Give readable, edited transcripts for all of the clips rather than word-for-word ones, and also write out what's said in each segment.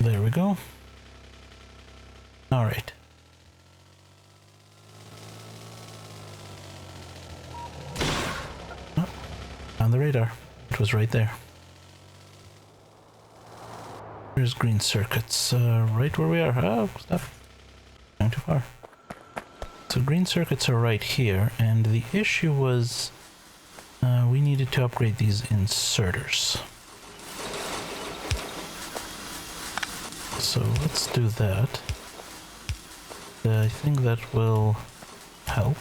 There we go. All right. Oh, on the radar. It was right there. There's green circuits, right where we are. Oh, stop. Going too far. So green circuits are right here, and the issue was we needed to upgrade these inserters. So let's do that. I think that will help.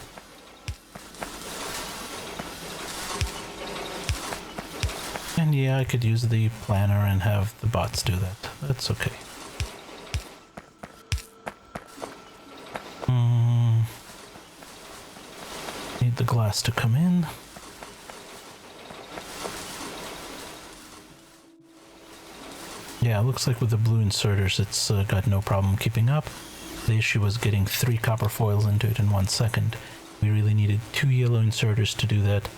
And yeah, I could use the planner and have the bots do that. That's okay. Need the glass to come in. Yeah, it looks like with the blue inserters, it's got no problem keeping up. The issue was getting 3 copper foils into it in 1 second. We really needed 2 yellow inserters to do that,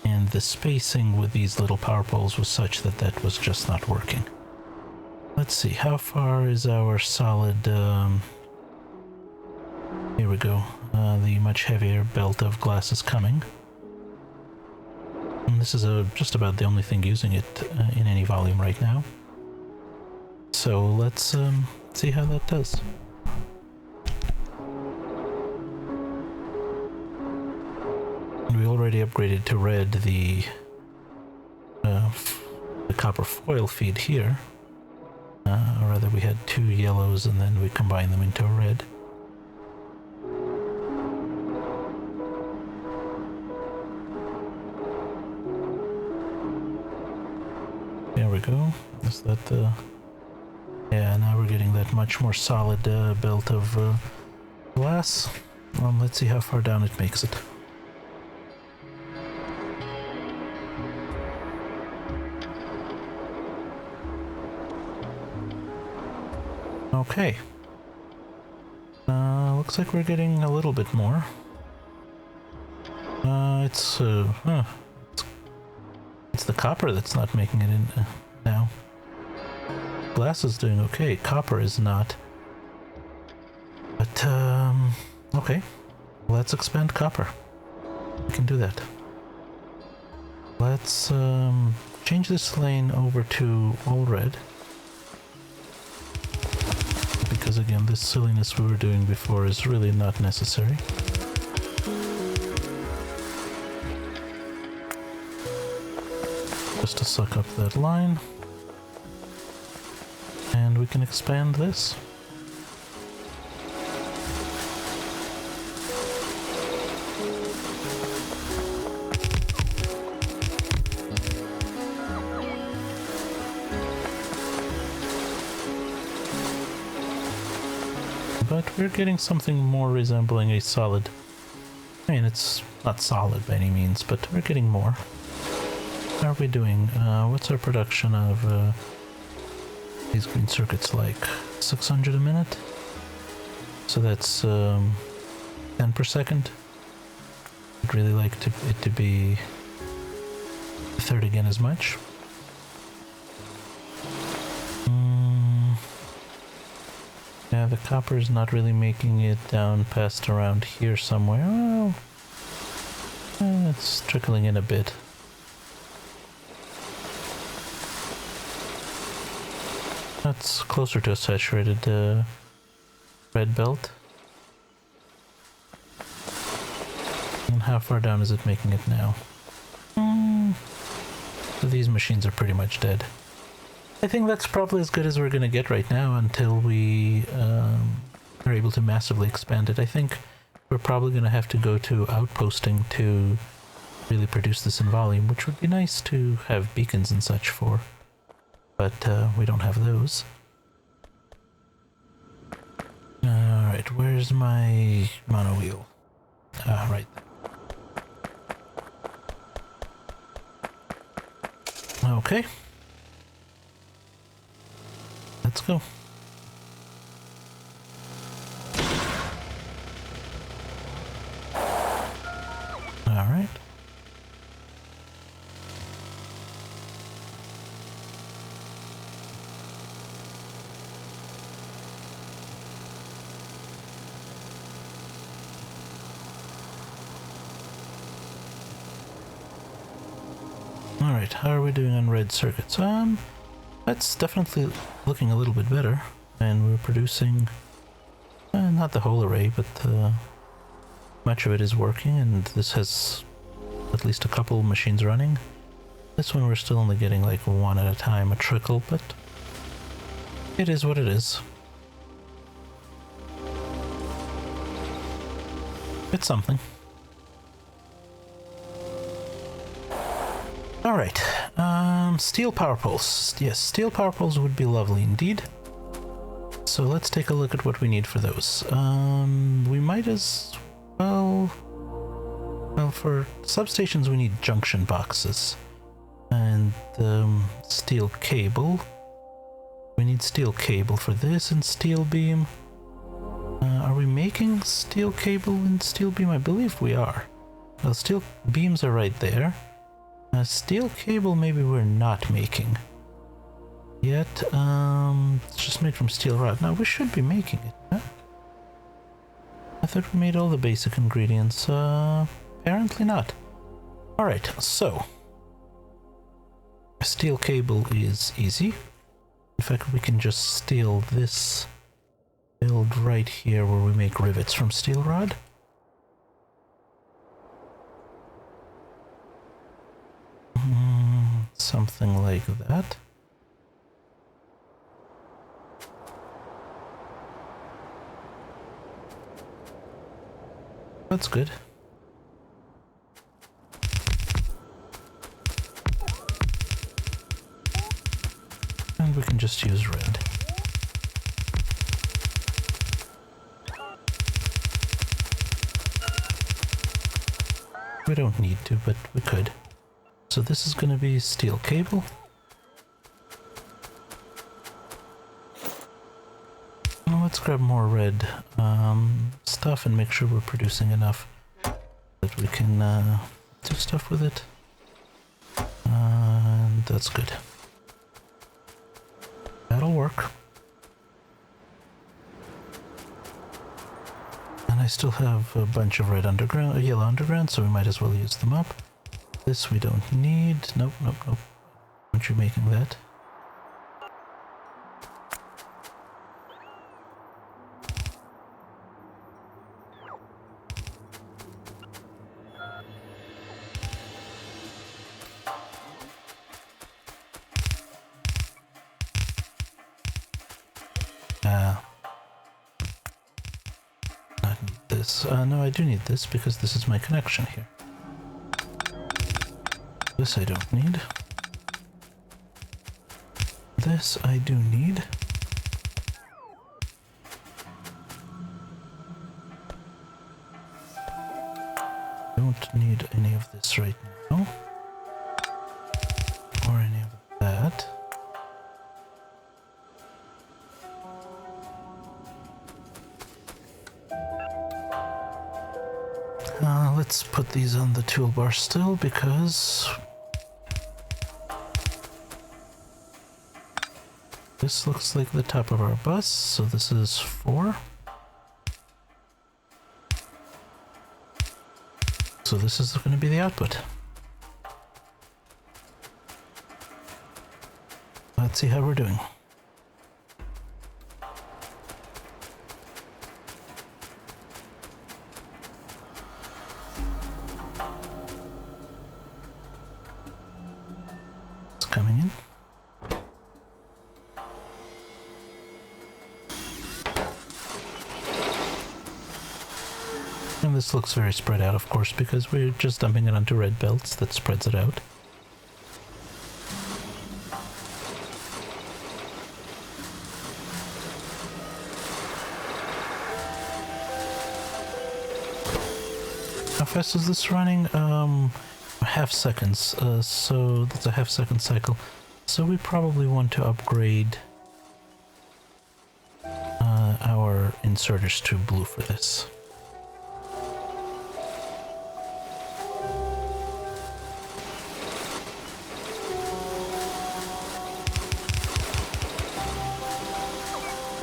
and the spacing with these little power poles was such that that was just not working. Let's see, how far is our solid... Here we go. The much heavier belt of glass is coming. And this is just about the only thing using it in any volume right now. So let's see how that does. We already upgraded to red the copper foil feed here. Or rather, we had 2 yellows and then we combined them into a red. There we go. Is that the... Yeah, now we're getting that much more solid belt of glass. Let's see how far down it makes it. Okay. Looks like we're getting a little bit more. It's the copper that's not making it in now. Glass is doing okay, copper is not. But, okay. Let's expand copper. We can do that. Let's change this lane over to all red. Because again, this silliness we were doing before is really not necessary. Just to suck up that line. And we can expand this. But we're getting something more resembling a solid. I mean, it's not solid by any means, but we're getting more. How are we doing? What's our production of these green circuits like? 600 a minute? So that's 10 per second. I'd really like it to be a third again as much. Yeah, the copper is not really making it down past around here somewhere. Oh, it's trickling in a bit. That's closer to a saturated red belt. And how far down is it making it now? So these machines are pretty much dead. I think that's probably as good as we're going to get right now until we are able to massively expand it. I think we're probably going to have to go to outposting to really produce this in volume, which would be nice to have beacons and such for. But we don't have those. Alright, where's my mono wheel? Right there. Okay. Let's go. All right. Alright, how are we doing on red circuits? That's definitely looking a little bit better. And we're producing, not the whole array, but much of it is working, and this has at least a couple machines running. This one we're still only getting like one at a time, a trickle, but it is what it is. It's something. Alright, steel power poles. Yes, steel power poles would be lovely indeed. So let's take a look at what we need for those. We might as well... Well, for substations we need junction boxes. And steel cable. We need steel cable for this and steel beam. Are we making steel cable and steel beam? I believe we are. Well, steel beams are right there. Steel cable maybe we're not making yet. It's just made from steel rod. Now we should be making it, huh? I thought we made all the basic ingredients. Apparently not. Alright, so steel cable is easy. In fact, we can just steal this build right here where we make rivets from steel rod. Something like that. That's good. And we can just use red. We don't need to, but we could. So this is going to be steel cable. Well, let's grab more red stuff and make sure we're producing enough that we can do stuff with it. And that's good. That'll work. And I still have a bunch of red underground, yellow underground, so we might as well use them up. This we don't need. Nope, nope, nope. Aren't you making that? Not need this. No, I do need this because this is my connection here. This I don't need. This I do need. Don't need any of this right now. Or any of that. Let's put these on the toolbar still because this looks like the top of our bus, so this is 4. So this is going to be the output. Let's see how we're doing. It's coming in. And this looks very spread out, of course, because we're just dumping it onto red belts that spreads it out. How fast is this running? Half seconds. So that's a half-second cycle. So we probably want to upgrade our inserters to blue for this.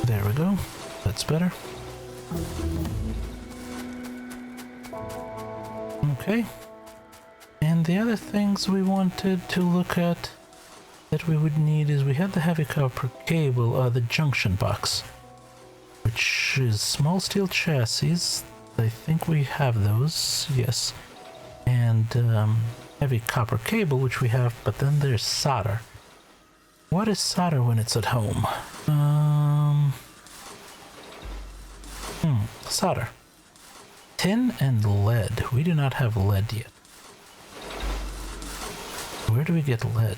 There we go. That's better. Okay. And the other things we wanted to look at that we would need is we had the heavy copper cable, the junction box, which is small steel chassis. I think we have those, yes. And heavy copper cable, which we have, but then there's solder. What is solder when it's at home? Solder. Tin and lead. We do not have lead yet. Where do we get lead?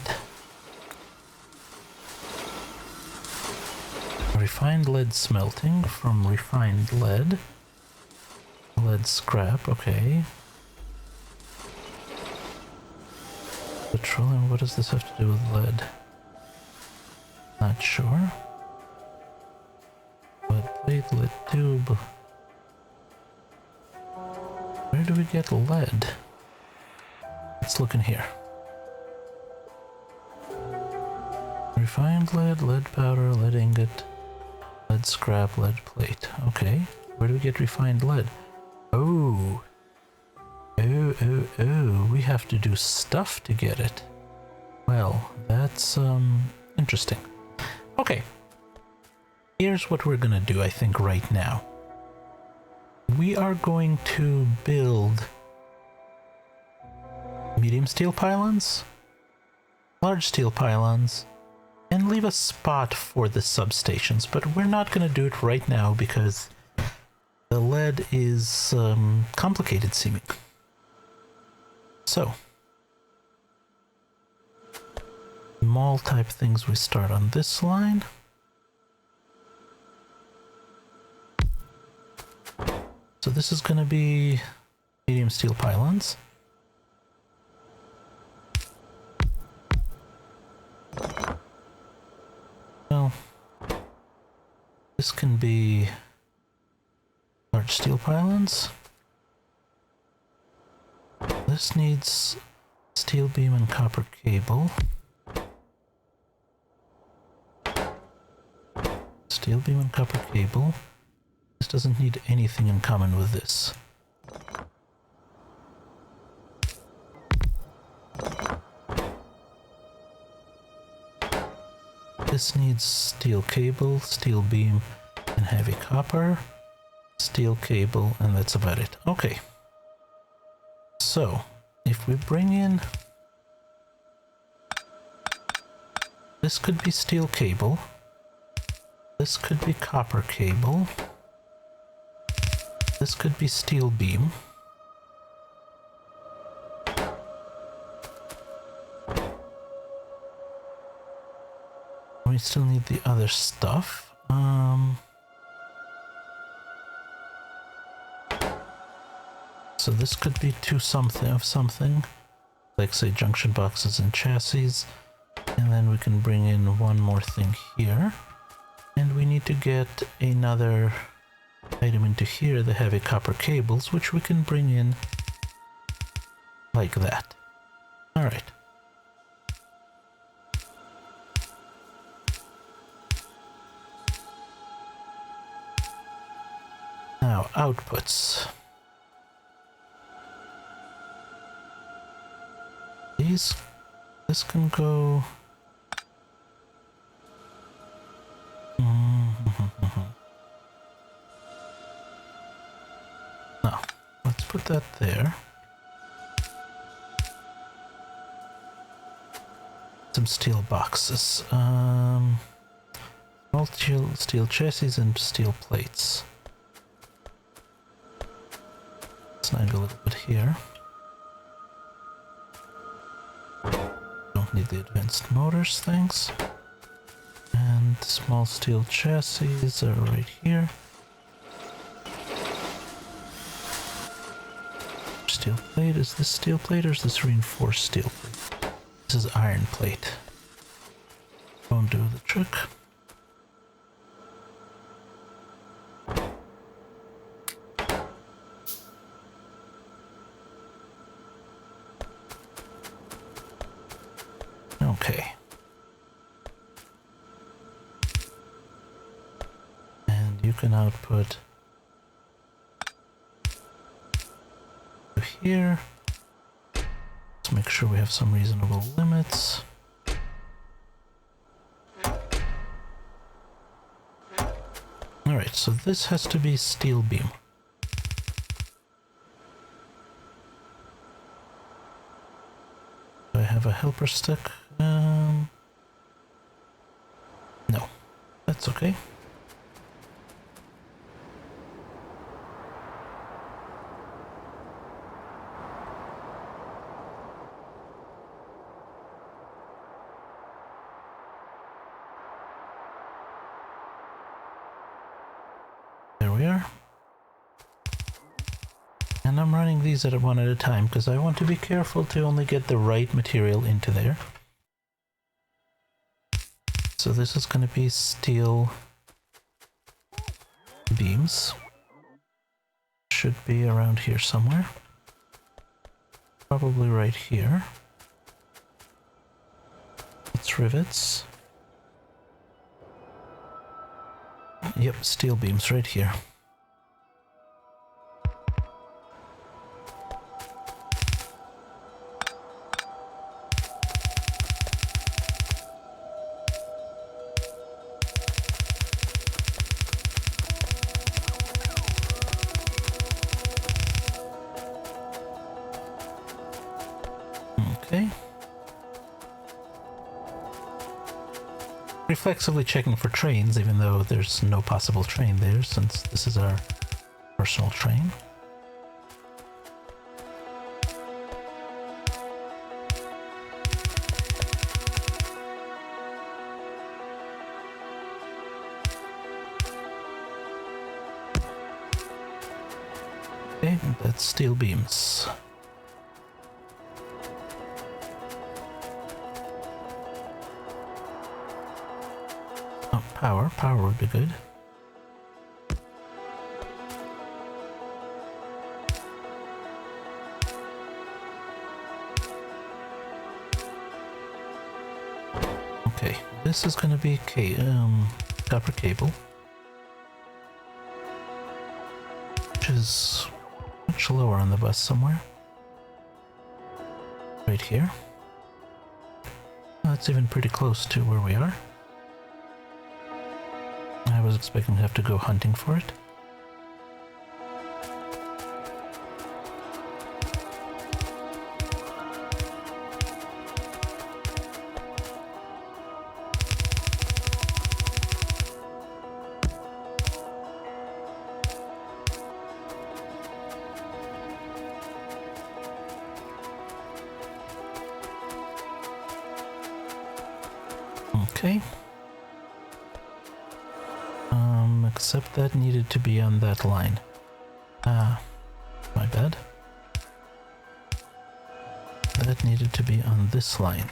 Refined lead smelting from refined lead. Lead scrap, okay. Petroleum, what does this have to do with lead? Not sure. Lead plate, lead tube. Where do we get lead? Let's look in here. Refined lead, lead powder, lead ingot, lead scrap, lead plate. Okay, where do we get refined lead? Oh, we have to do stuff to get it. Well, that's interesting. Okay, here's what we're gonna do, I think, right now. We are going to build medium steel pylons, large steel pylons, and leave a spot for the substations, but we're not going to do it right now because the lead is complicated seeming. So, mall type things we start on this line. So this is going to be medium steel pylons. Well, this can be large steel pylons. This needs steel beam and copper cable. Steel beam and copper cable. This doesn't need anything in common with this. This needs steel cable, steel beam, and heavy copper. Steel cable, and that's about it. Okay. So, if we bring in... This could be steel cable. This could be copper cable. This could be steel beam. We still need the other stuff. So this could be two something of something, like say junction boxes and chassis, and then we can bring in one more thing here, and we need to get another item into here, the heavy copper cables, which we can bring in like that. All right. Now, outputs. This can go... No, let's put that there. Some steel boxes. All steel chassis and steel plates. Snag a little bit here. Don't need the advanced motors, thanks. And small steel chassis are right here. Steel plate, is this steel plate or is this reinforced steel plate? This is iron plate. Won't do the trick. Okay. And you can output to here. Let's make sure we have some reasonable limits. Alright, so this has to be steel beam. Do I have a helper stick? No. That's okay. There we are. And I'm running these at one at a time because I want to be careful to only get the right material into there. So this is going to be steel beams. Should be around here somewhere. Probably right here. It's rivets. Yep, steel beams right here. Okay. Reflexively checking for trains, even though there's no possible train there, since this is our personal train. Okay, that's steel beams. Power would be good. Okay, this is going to be copper cable, which is much lower on the bus somewhere. Right here. That's even pretty close to where we are. I was expecting to have to go hunting for it. Okay. Except that needed to be on that line. My bad. That needed to be on this line.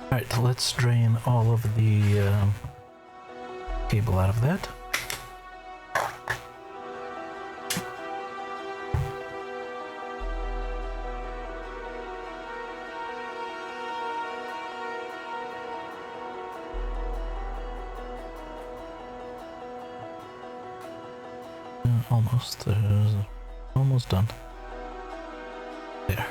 Alright, let's drain all of the cable out of that. Almost done. There.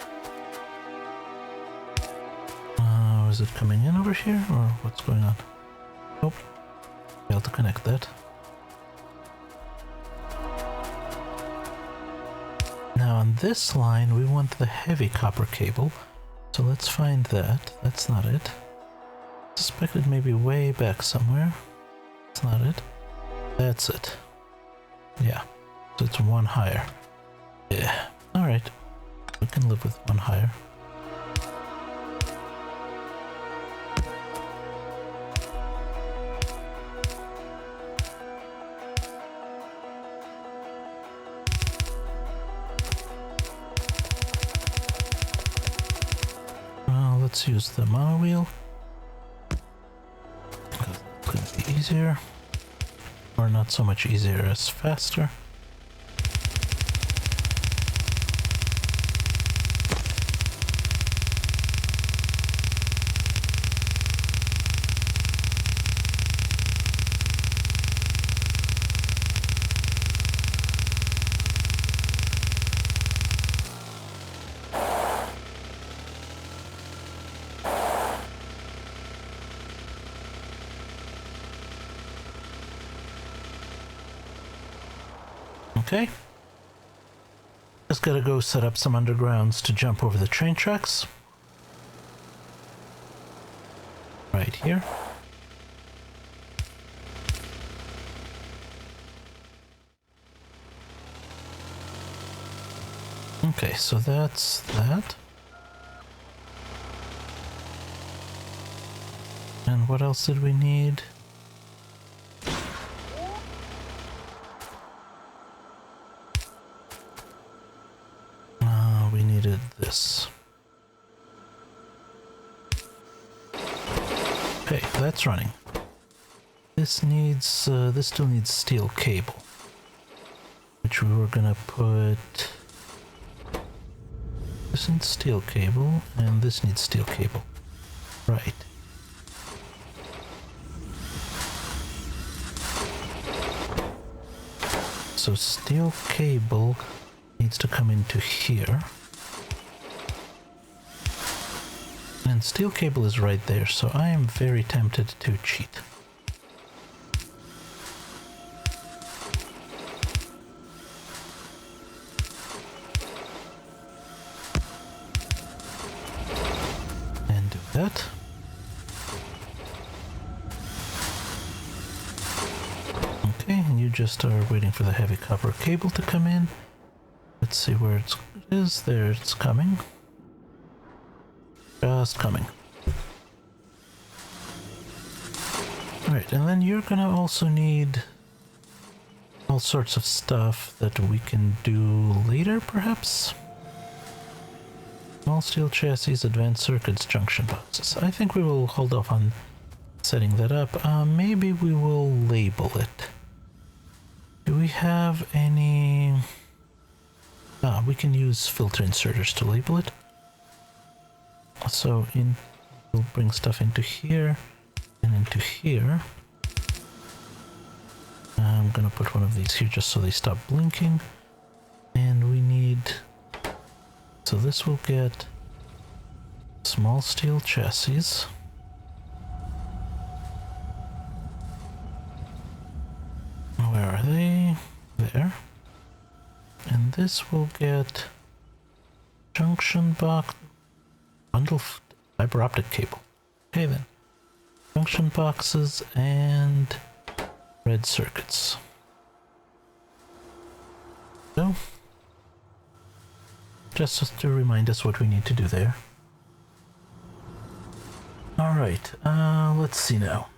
Is it coming in over here, or what's going on? Nope. Failed to connect that. Now on this line we want the heavy copper cable, so let's find that. That's not it. I suspect it may be way back somewhere. That's not it. That's it. Yeah. So it's one higher. Yeah. Alright. We can live with one higher. let's use the mono wheel. Because it's going to be easier. Or not so much easier as faster. Okay. Just gotta go set up some undergrounds to jump over the train tracks. Right here. Okay, so that's that. And what else did we need? We needed this. Okay, that's running. This needs, this still needs steel cable, which we were gonna put. This needs steel cable, and this needs steel cable. Right. So steel cable needs to come into here. And steel cable is right there, so I am very tempted to cheat. And do that. Okay, and you just are waiting for the heavy copper cable to come in. Let's see where it is. There, it's coming. Just coming. Right, and then you're gonna also need all sorts of stuff that we can do later, perhaps? Small steel chassis, advanced circuits, junction boxes. I think we will hold off on setting that up. Maybe we will label it. Do we have any... we can use filter inserters to label it. So we'll bring stuff into here and into here. I'm gonna put one of these here just so they stop blinking. And we need... So this will get small steel chassis. Where are they? There. And this will get junction box, bundle fiber optic cable. Okay then. Junction boxes and red circuits. So, just to remind us what we need to do there. Alright, let's see now.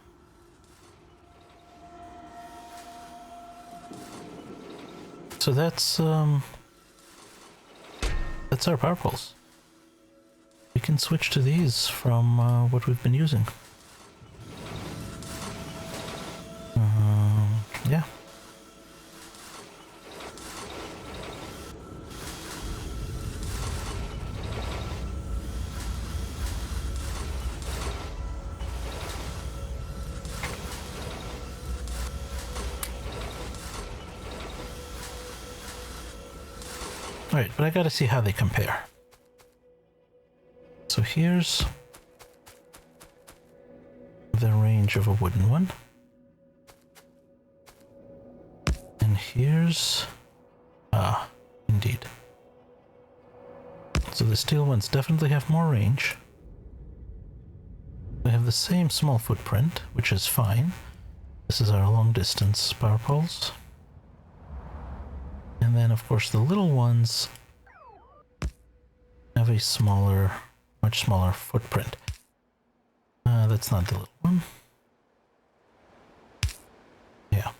So that's our power poles. We can switch to these from what we've been using. Yeah. Alright, but I gotta see how they compare. So here's the range of a wooden one. And here's... indeed. So the steel ones definitely have more range. They have the same small footprint, which is fine. This is our long distance power poles. And then of course the little ones have a smaller, much smaller footprint. That's not the little one. Yeah.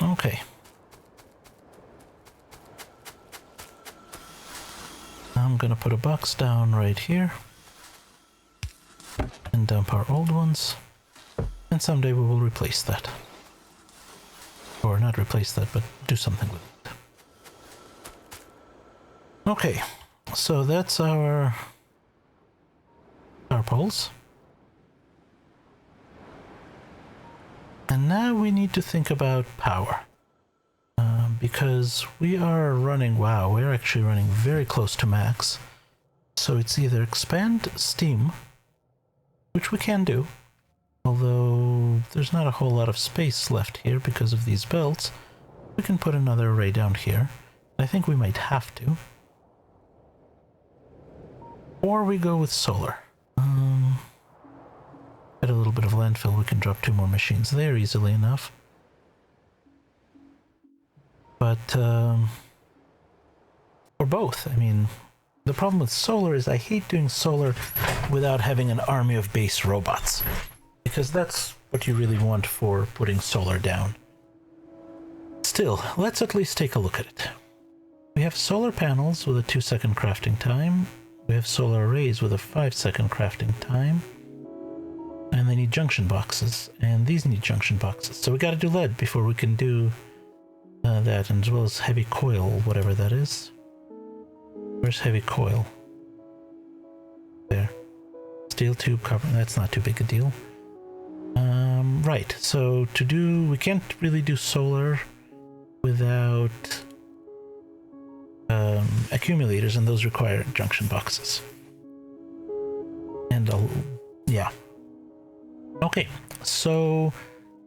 Okay. I'm gonna put a box down right here and dump our old ones, and someday we will replace that. Or not replace that, but do something with it. Okay, so that's our poles. And now we need to think about power. Because we are running, wow, we're actually running very close to max. So it's either expand steam, which we can do, although there's not a whole lot of space left here because of these belts. We can put another array down here. I think we might have to. Or we go with solar. At a little bit of landfill, we can drop 2 more machines there easily enough. But, or both. I mean, the problem with solar is I hate doing solar without having an army of base robots. Because that's what you really want for putting solar down. Still, let's at least take a look at it. We have solar panels with a 2-second crafting time. We have solar arrays with a 5-second crafting time. And they need junction boxes. And these need junction boxes. So we gotta do lead before we can do that, and as well as heavy coil, whatever that is. Where's heavy coil? There. Steel tube, copper, that's not too big a deal. Right, so we can't really do solar without accumulators, and those require junction boxes. And yeah. Okay, so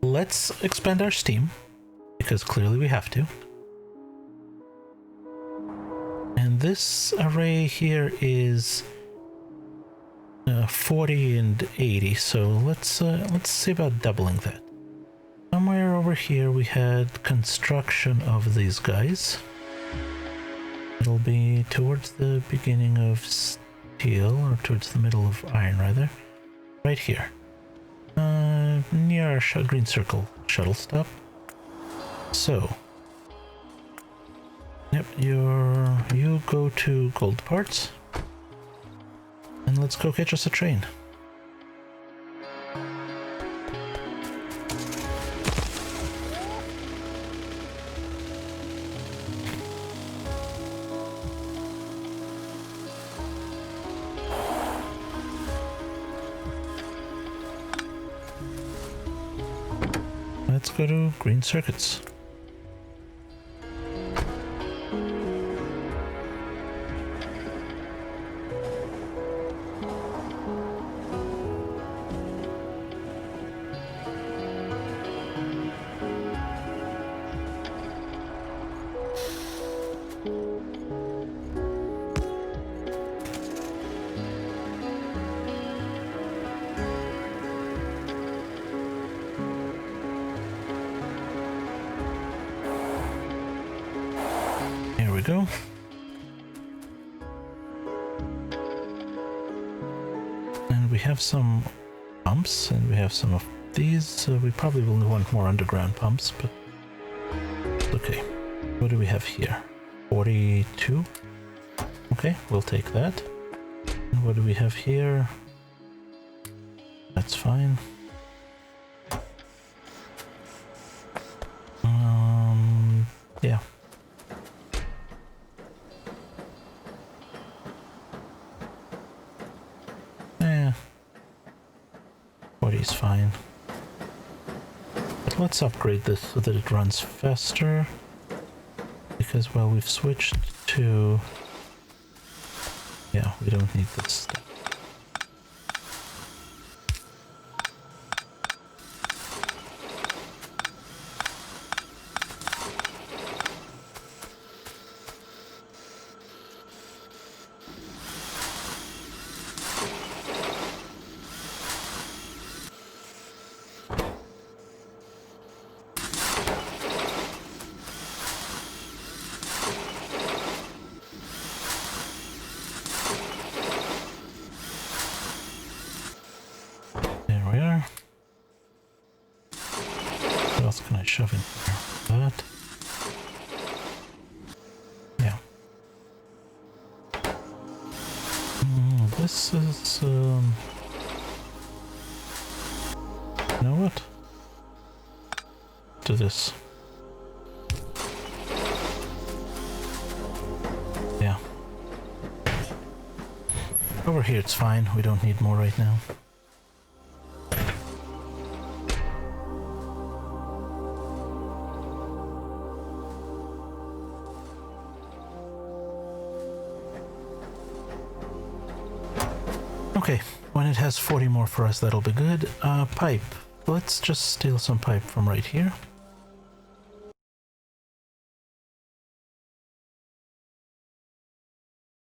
let's expand our steam, because clearly we have to. And this array here is 40 and 80, so let's see about doubling that. Somewhere over here we had construction of these guys. It'll be towards the beginning of steel, or towards the middle of iron rather. Right here. Near our green circle shuttle stop. So, yep, you go to gold parts, and let's go catch us a train. Let's go to green circuits. Go. And we have some pumps, and we have some of these, so we probably will want more underground pumps, but okay. What do we have here? 42? Okay, we'll take that. And what do we have here? That's fine. Yeah. Is fine. But let's upgrade this so that it runs faster, because well, we've switched to, yeah, we don't need this stuff. Can I shove in there? That. Yeah. This is, you know what? Do this. Yeah. Over here it's fine, we don't need more right now. Okay, when it has 40 more for us, that'll be good. Pipe. Let's just steal some pipe from right here.